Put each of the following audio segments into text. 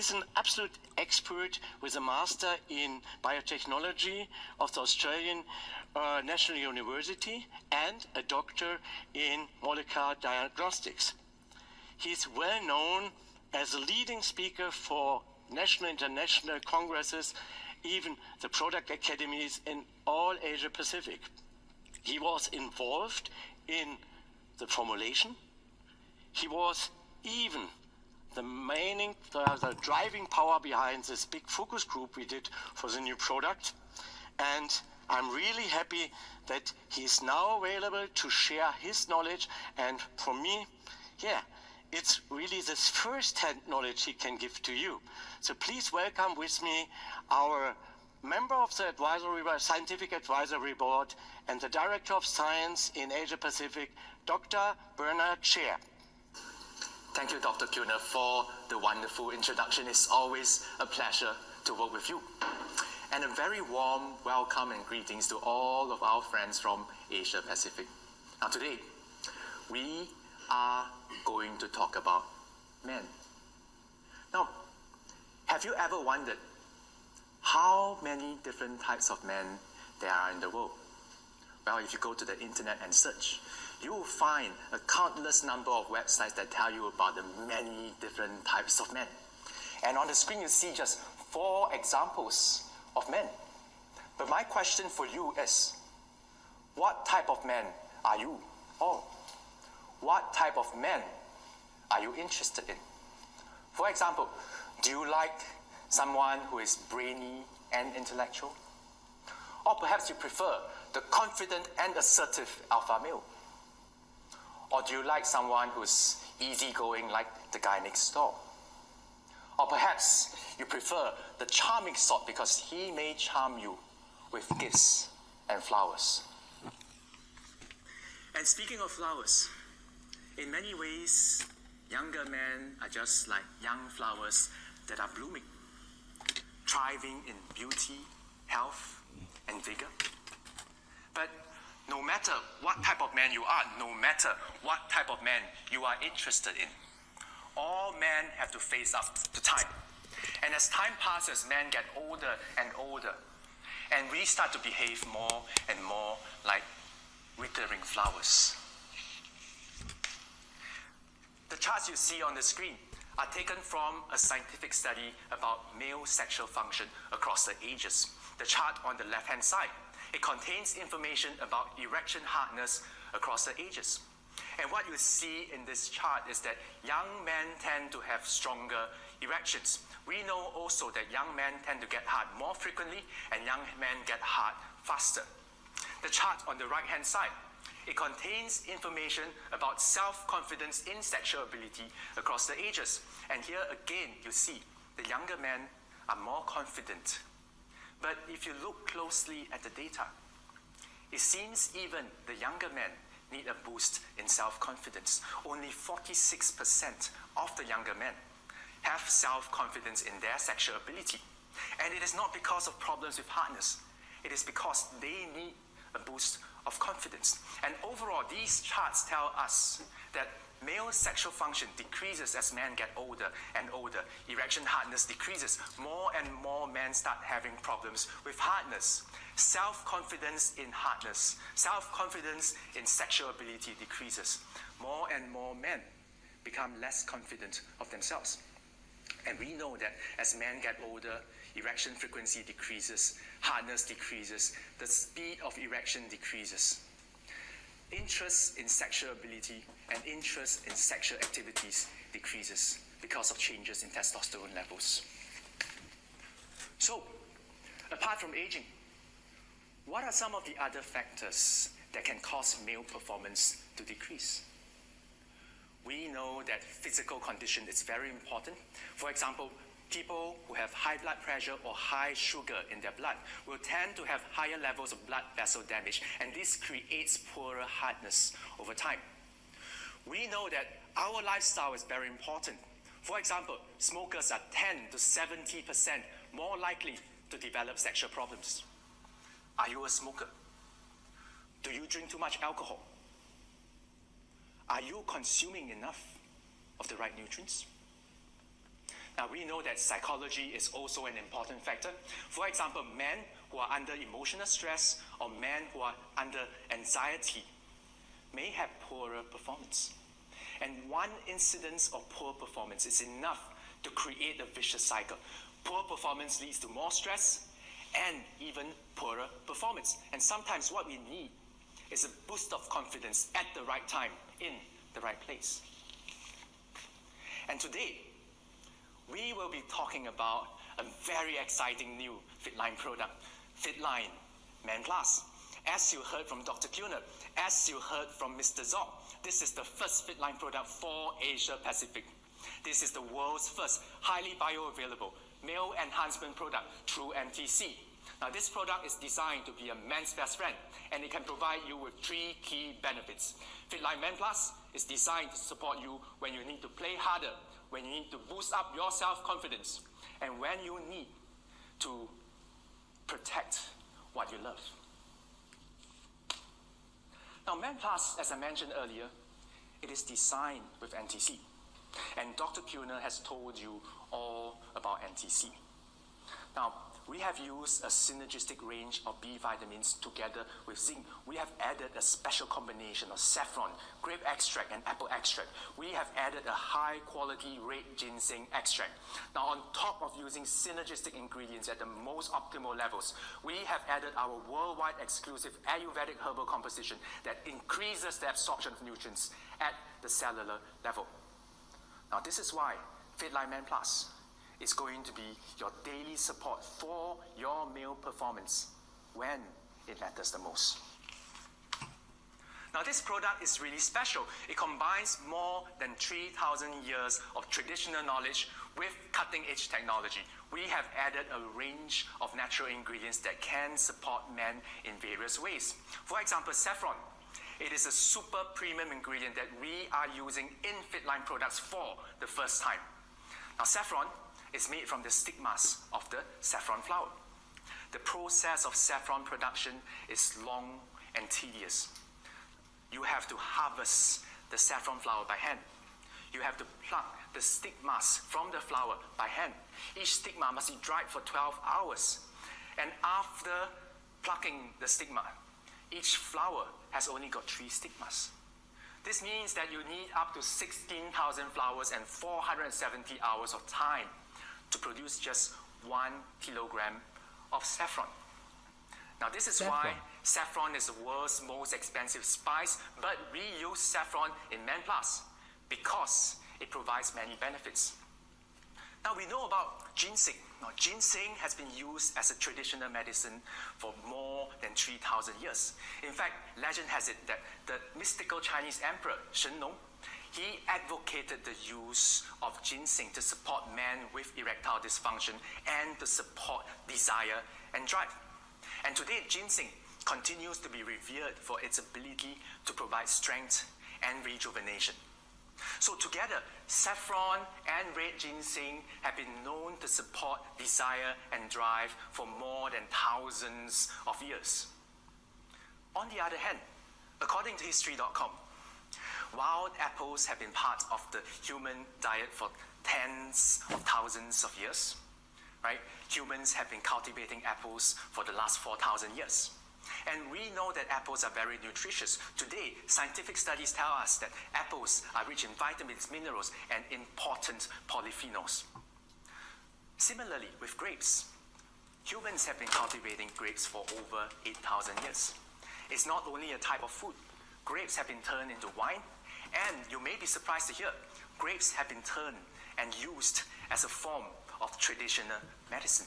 He's an absolute expert with a master in biotechnology of the Australian National University and a doctor in molecular diagnostics. He's well known as a leading speaker for national and international congresses, even the product academies in all Asia Pacific. He was involved in the formulation. He was even the driving power behind this big focus group we did for the new product. And I'm really happy that he's now available to share his knowledge. And for me, it's really this first-hand knowledge he can give to you. So please welcome with me our member of the Scientific Advisory Board and the Director of Science in Asia Pacific, Dr. Bernard Chair. Thank you, Dr. Kuhner, for the wonderful introduction. It's always a pleasure to work with you. And a very warm welcome and greetings to all of our friends from Asia Pacific. Now today, we are going to talk about men. Now, have you ever wondered how many different types of men there are in the world? Well, if you go to the internet and search, you will find a countless number of websites that tell you about the many different types of men. And on the screen you see just 4 examples of men. But my question for you is, what type of man are you? Or what type of men are you interested in? For example, do you like someone who is brainy and intellectual? Or perhaps you prefer the confident and assertive alpha male? Or do you like someone who's easygoing like the guy next door? Or perhaps you prefer the charming sort because he may charm you with gifts and flowers. And speaking of flowers, in many ways, younger men are just like young flowers that are blooming, thriving in beauty, health, and vigor. But no matter what type of man you are, no matter what type of man you are interested in, all men have to face up to time. And as time passes, men get older and older, and we start to behave more and more like withering flowers. The charts you see on the screen are taken from a scientific study about male sexual function across the ages. The chart on the left-hand side, it contains information about erection hardness across the ages. And what you see in this chart is that young men tend to have stronger erections. We know also that young men tend to get hard more frequently and young men get hard faster. The chart on the right-hand side, it contains information about self-confidence in sexual ability across the ages. And here again, you see the younger men are more confident. But if you look closely at the data, it seems even the younger men need a boost in self-confidence. Only 46% of the younger men have self-confidence in their sexual ability. And it is not because of problems with hardness. It is because they need a boost of confidence. And overall, these charts tell us that male sexual function decreases as men get older and older. Erection hardness decreases. More and more men start having problems with hardness. Self-confidence in hardness, self-confidence in sexual ability decreases. More and more men become less confident of themselves. And we know that as men get older, erection frequency decreases, hardness decreases, the speed of erection decreases. Interest in sexual ability and interest in sexual activities decreases because of changes in testosterone levels. So, apart from aging, what are some of the other factors that can cause male performance to decrease? We know that physical condition is very important. For example, people who have high blood pressure or high sugar in their blood will tend to have higher levels of blood vessel damage, and this creates poorer hardness over time. We know that our lifestyle is very important. For example, smokers are 10 to 70% more likely to develop sexual problems. Are you a smoker? Do you drink too much alcohol? Are you consuming enough of the right nutrients? Now, we know that psychology is also an important factor. For example, men who are under emotional stress or men who are under anxiety may have poorer performance. And one incidence of poor performance is enough to create a vicious cycle. Poor performance leads to more stress and even poorer performance. And sometimes what we need is a boost of confidence at the right time, in the right place. And today, we will be talking about a very exciting new Fitline product, Fitline Men Plus. As you heard from Dr. Kuhner, as you heard from Mr. Zoc, this is the first Fitline product for Asia Pacific. This is the world's first highly bioavailable male enhancement product through MTC. Now, this product is designed to be a man's best friend, and it can provide you with 3 key benefits. Fitline Men Plus is designed to support you when you need to play harder, when you need to boost up your self-confidence, and when you need to protect what you love. Now, Men Plus, as I mentioned earlier, it is designed with NTC. And Dr. Kuhner has told you all about NTC. Now, we have used a synergistic range of B vitamins together with zinc. We have added a special combination of saffron, grape extract, and apple extract. We have added a high-quality red ginseng extract. Now, on top of using synergistic ingredients at the most optimal levels, we have added our worldwide exclusive Ayurvedic herbal composition that increases the absorption of nutrients at the cellular level. Now, this is why Fitline Men Plus is going to be your daily support for your male performance when it matters the most. Now, this product is really special. It combines more than 3,000 years of traditional knowledge with cutting-edge technology. We have added a range of natural ingredients that can support men in various ways. For example, saffron. It is a super premium ingredient that we are using in Fitline products for the first time. Now, saffron is made from the stigmas of the saffron flower. The process of saffron production is long and tedious. You have to harvest the saffron flower by hand. You have to pluck the stigmas from the flower by hand. Each stigma must be dried for 12 hours. And after plucking the stigma, each flower has only got 3 stigmas. This means that you need up to 16,000 flowers and 470 hours of time to produce just 1 kilogram of saffron. Now, this is why saffron is the world's most expensive spice, but we use saffron in Men Plus because it provides many benefits. Now, we know about ginseng. Now, ginseng has been used as a traditional medicine for more than 3,000 years. In fact, legend has it that the mystical Chinese emperor, Shen Nong, he advocated the use of ginseng to support men with erectile dysfunction and to support desire and drive. And today, ginseng continues to be revered for its ability to provide strength and rejuvenation. So together, saffron and red ginseng have been known to support desire and drive for more than thousands of years. On the other hand, according to history.com, wild apples have been part of the human diet for tens of thousands of years. Right? Humans have been cultivating apples for the last 4,000 years. And we know that apples are very nutritious. Today, scientific studies tell us that apples are rich in vitamins, minerals, and important polyphenols. Similarly, with grapes, humans have been cultivating grapes for over 8,000 years. It's not only a type of food. Grapes have been turned into wine, and you may be surprised to hear, grapes have been turned and used as a form of traditional medicine.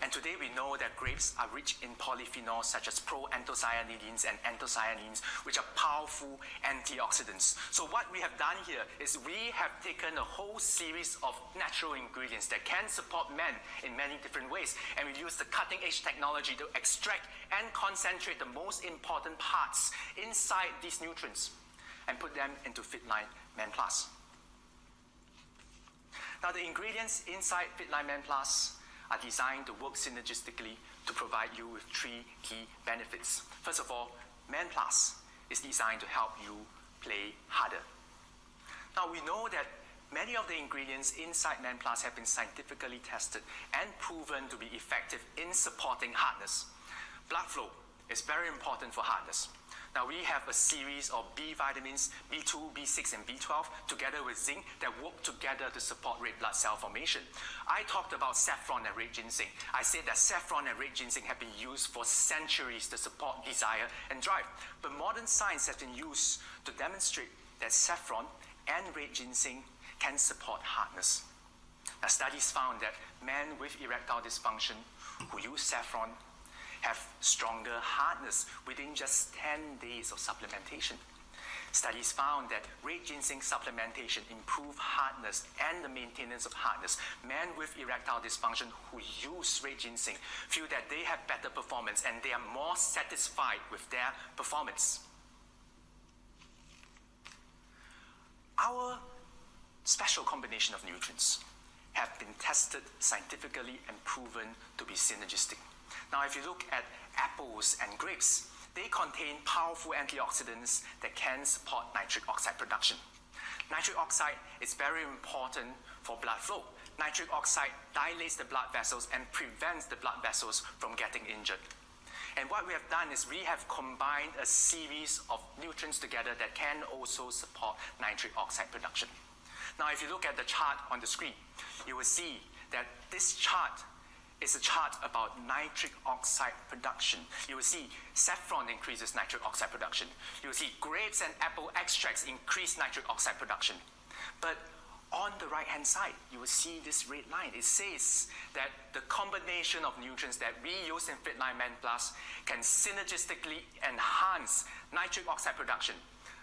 And today we know that grapes are rich in polyphenols such as proanthocyanidins and anthocyanins, which are powerful antioxidants. So what we have done here is we have taken a whole series of natural ingredients that can support men in many different ways. And we use the cutting-edge technology to extract and concentrate the most important parts inside these nutrients and put them into Fitline Men Plus. Now, the ingredients inside Fitline Men Plus are designed to work synergistically to provide you with 3 key benefits. First of all, Men Plus is designed to help you play harder. Now, we know that Many of the ingredients inside Men Plus have been scientifically tested and proven to be effective in supporting hardness. Blood flow is very important for hardness. Now we have a series of B vitamins, B2, B6, and B12, together with zinc, that work together to support red blood cell formation. I talked about saffron and red ginseng. I said that saffron and red ginseng have been used for centuries to support desire and drive. But modern science has been used to demonstrate that saffron and red ginseng can support hardness. Now, studies found that men with erectile dysfunction who use saffron have stronger hardness within just 10 days of supplementation. Studies found that red ginseng supplementation improve hardness and the maintenance of hardness. Men with erectile dysfunction who use red ginseng feel that they have better performance and they are more satisfied with their performance. Our special combination of nutrients have been tested scientifically and proven to be synergistic. Now, if you look at apples and grapes, they contain powerful antioxidants that can support nitric oxide production. Nitric oxide is very important for blood flow. Nitric oxide dilates the blood vessels and prevents the blood vessels from getting injured. And what we have done is we have combined a series of nutrients together that can also support nitric oxide production. Now, if you look at the chart on the screen, you will see that this chart is a chart about nitric oxide production. You will see saffron increases nitric oxide production. You will see grapes and apple extracts increase nitric oxide production. But on the right-hand side, you will see this red line. It says that the combination of nutrients that we use in Fitline Men Plus can synergistically enhance nitric oxide production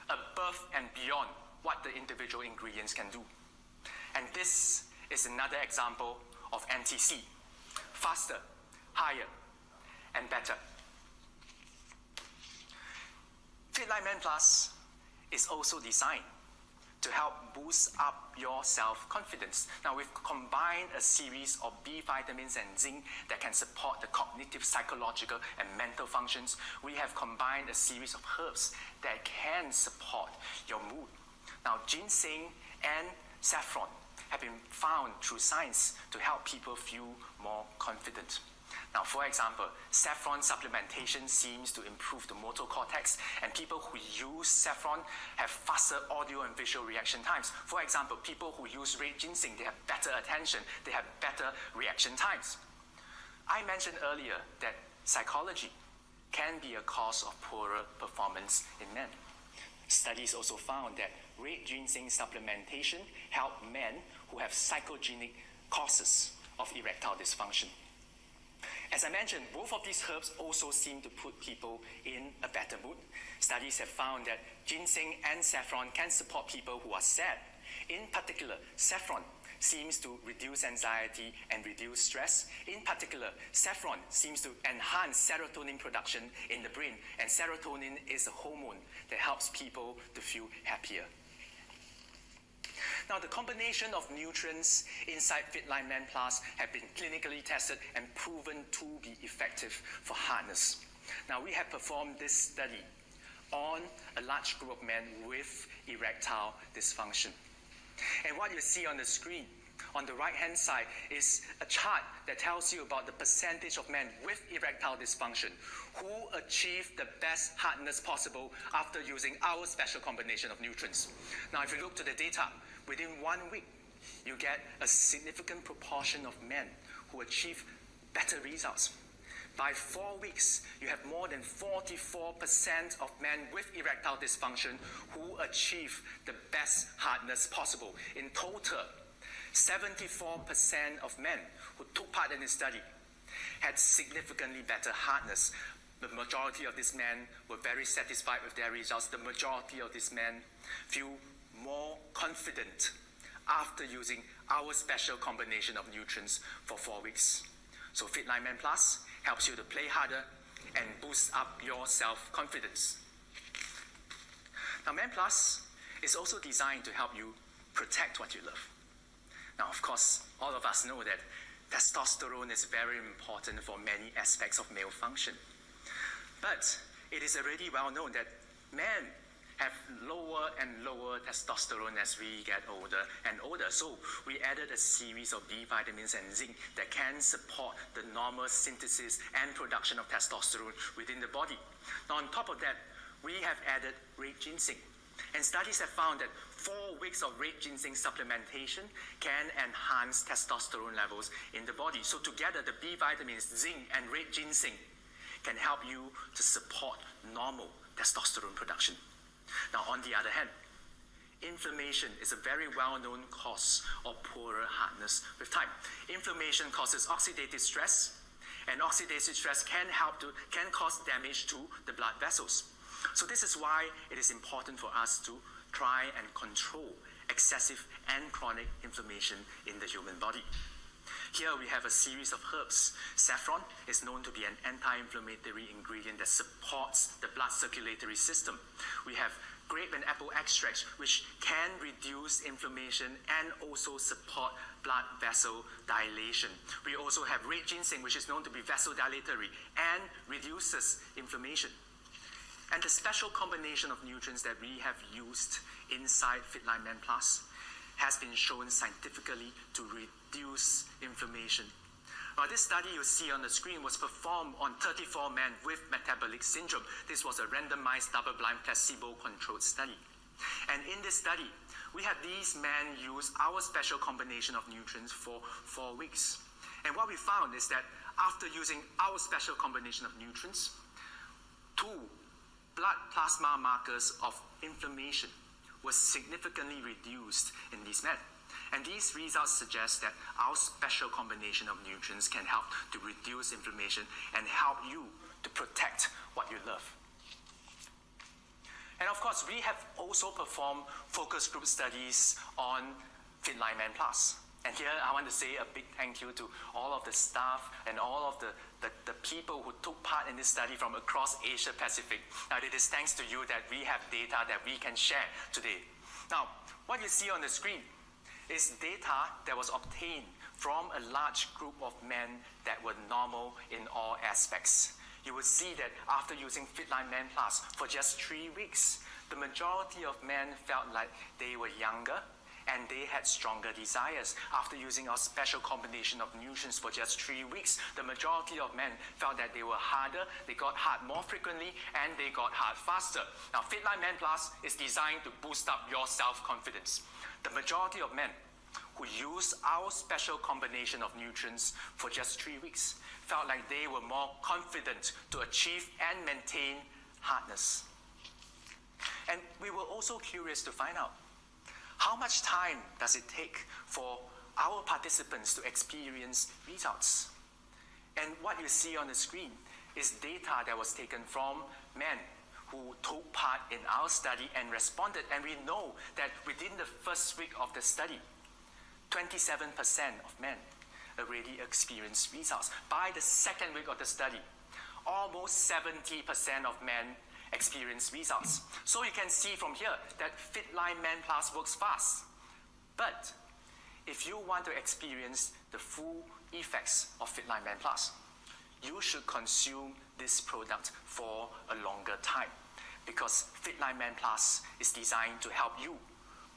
above and beyond what the individual ingredients can do. And this is another example of NTC. Faster, higher, and better. Fitline Men Plus is also designed to help boost up your self-confidence. Now, we've combined a series of B vitamins and zinc that can support the cognitive, psychological, and mental functions. We have combined a series of herbs that can support your mood. Now, ginseng and saffron have been found through science to help people feel more confident. Now, for example, saffron supplementation seems to improve the motor cortex, and people who use saffron have faster audio and visual reaction times. For example, people who use red ginseng, they have better attention, they have better reaction times. I mentioned earlier that psychology can be a cause of poorer performance in men. Studies also found that red ginseng supplementation help men who have psychogenic causes of erectile dysfunction. As I mentioned, both of these herbs also seem to put people in a better mood. Studies have found that ginseng and saffron can support people who are sad. In particular, saffron seems to reduce anxiety and reduce stress. In particular, saffron seems to enhance serotonin production in the brain, and serotonin is a hormone that helps people to feel happier. Now, the combination of nutrients inside Fitline Men Plus have been clinically tested and proven to be effective for hardness. Now, we have performed this study on a large group of men with erectile dysfunction. And what you see on the screen on the right-hand side is a chart that tells you about the percentage of men with erectile dysfunction who achieve the best hardness possible after using our special combination of nutrients. Now, if you look to the data, within 1 week, you get a significant proportion of men who achieve better results. By 4 weeks, you have more than 44% of men with erectile dysfunction who achieve the best hardness possible. In total, 74% of men who took part in this study had significantly better hardness. The majority of these men were very satisfied with their results. The majority of these men feel more confident after using our special combination of nutrients for 4 weeks. So Fitline Men Plus helps you to play harder and boost up your self-confidence. Now, Men Plus is also designed to help you protect what you love. Now, of course, all of us know that testosterone is very important for many aspects of male function. But it is already well known that men have lower and lower testosterone as we get older and older. So we added a series of B vitamins and zinc that can support the normal synthesis and production of testosterone within the body. Now, on top of that, we have added red ginseng. And studies have found that 4 weeks of red ginseng supplementation can enhance testosterone levels in the body. So together, the B vitamins, zinc, and red ginseng can help you to support normal testosterone production. Now, on the other hand, inflammation is a very well-known cause of poorer hardness with time. Inflammation causes oxidative stress, and oxidative stress can cause damage to the blood vessels. So this is why it is important for us to try and control excessive and chronic inflammation in the human body. Here we have a series of herbs. Saffron is known to be an anti-inflammatory ingredient that supports the blood circulatory system. We have grape and apple extracts, which can reduce inflammation and also support blood vessel dilation. We also have red ginseng, which is known to be vasodilatory and reduces inflammation. And the special combination of nutrients that we have used inside Fitline Men Plus has been shown scientifically to reduce inflammation. Now, this study you see on the screen was performed on 34 men with metabolic syndrome. This was a randomized, double-blind, placebo-controlled study. And in this study, we had these men use our special combination of nutrients for 4 weeks. And what we found is that after using our special combination of nutrients, 2 blood plasma markers of inflammation was significantly reduced in these men. And these results suggest that our special combination of nutrients can help to reduce inflammation and help you to protect what you love. And of course, we have also performed focus group studies on Fitline Men Plus. And here I want to say a big thank you to all of the staff and all of the people who took part in this study from across Asia Pacific. Now, it is thanks to you that we have data that we can share today. Now, what you see on the screen is data that was obtained from a large group of men that were normal in all aspects. You will see that after using Fitline Men Plus for just 3 weeks, the majority of men felt like they were younger and they had stronger desires. After using our special combination of nutrients for just 3 weeks, the majority of men felt that they were harder, they got hard more frequently, and they got hard faster. Now, Fitline Men Plus is designed to boost up your self-confidence. The majority of men who used our special combination of nutrients for just 3 weeks felt like they were more confident to achieve and maintain hardness. And we were also curious to find out, how much time does it take for our participants to experience results? And what you see on the screen is data that was taken from men who took part in our study and responded. And we know that within the first week of the study, 27% of men already experienced results. By the second week of the study, almost 70% of men experience results. So you can see from here that Fitline Men Plus works fast. But if you want to experience the full effects of Fitline Men Plus, you should consume this product for a longer time, because Fitline Men Plus is designed to help you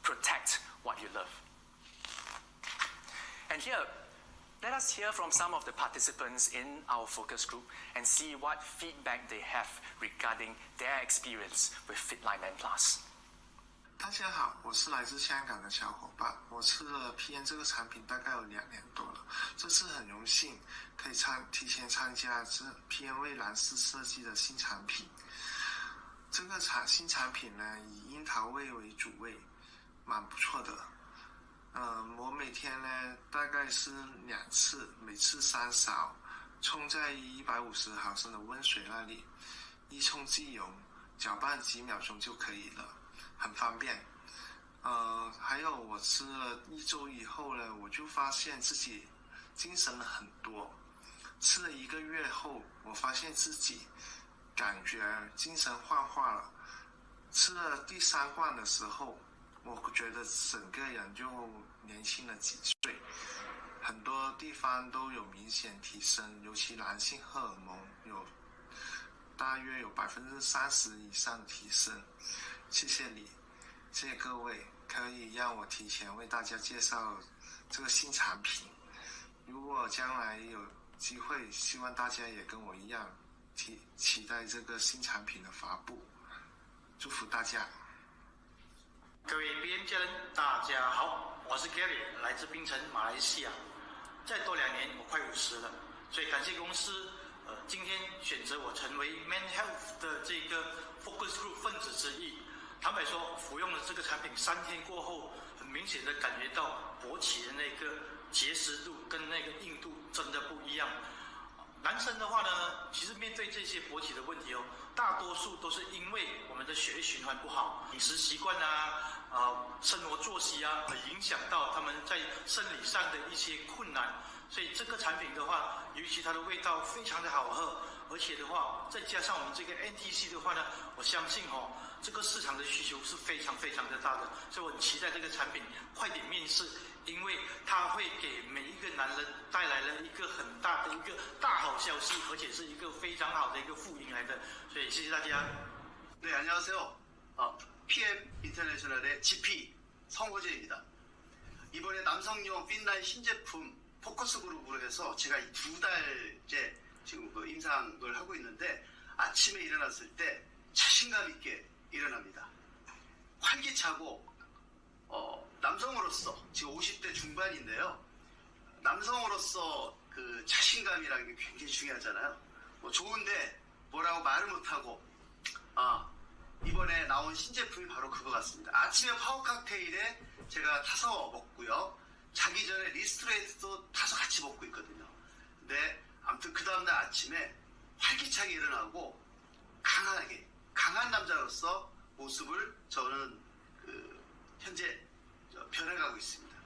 protect what you love. And here, let us hear from some of the participants in our focus group and see what feedback they have regarding their experience with Fitline Men Plus. 大家好，我是来自香港的小伙伴。我吃了 PN 这个产品大概有2年多了，这次很荣幸可以提前参加这 PN 为蓝氏设计的新产品。这个新产品呢，以樱桃味为主味，蛮不错的。我每天呢大概是2次，每次3勺，冲在150毫升的温水那里，一冲即溶，搅拌几秒钟就可以了，很方便。还有我吃了1周以后呢，我就发现自己精神了很多。吃了1个月后，我发现自己感觉精神焕发了。吃了第3罐的时候，我觉得整个人就年轻了几岁，很多地方都有明显提升，尤其男性荷尔蒙大约有30%以上的提升。谢谢你，谢谢各位，可以让我提前为大家介绍这个新产品。如果将来有机会，希望大家也跟我一样期待这个新产品的发布。祝福大家。各位 BM 家人，大家好，我是 Gary， 来自槟城，马来西亚。再多2年，我快50了，所以感谢公司，今天选择我成为 Men Health 的这个 Focus Group 分子之一。坦白说，服用了这个产品3天过后，很明显的感觉到勃起的那个结实度跟那个硬度真的不一样。男生的话呢，其实面对这些勃起的问题大多数都是因为我们的血液循环不好、饮食习惯生活作息而影响到他们在生理上的一些困难。所以这个产品的话，尤其它的味道非常的好喝，而且的话，再加上我们这个 NTC 的话呢，我相信这个市场的需求是非常非常的大的，所以我很期待这个产品快点面世，因为它会给每一个男人带来了一个很大的一个大好消息，而且是一个非常好的一个福音来的，所以谢谢大家。네, 안녕하세요. PM 인터내셔널의 GP 성호재입니다. 이번에 남성용 핀라인 신제품 포커스 그룹으로 해서 제가 2달째 지금 그 임상을 하고 있는데 아침에 일어났을 때 자신감 있게 일어납니다. 활기차고 남성으로서 지금 50대 중반인데요. 남성으로서 그 자신감이라는 게 굉장히 중요하잖아요. 뭐 좋은데 뭐라고 말을 못하고 이번에 나온 신제품이 바로 그거 같습니다. 아침에 파워 칵테일에 제가 타서 먹고요. 자기 전에 리스트레이트도 타서 같이 먹고 있거든요. 근데 아무튼 그 다음날 아침에 활기차게 일어나고 강한 남자로서 모습을 저는 현재 변해가고 있습니다.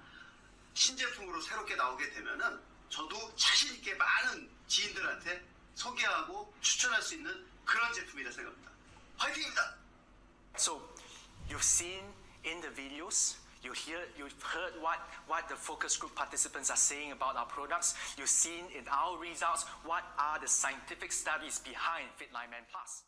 신제품으로 새롭게 나오게 되면은 저도 자신 있게 많은 지인들한테 소개하고 추천할 수 있는 그런 제품이라 생각합니다. 화이팅입니다. So, you've seen in the videos, you've heard what the focus group participants are saying about our products. You've seen in our results what are the scientific studies behind Fitline Men Plus.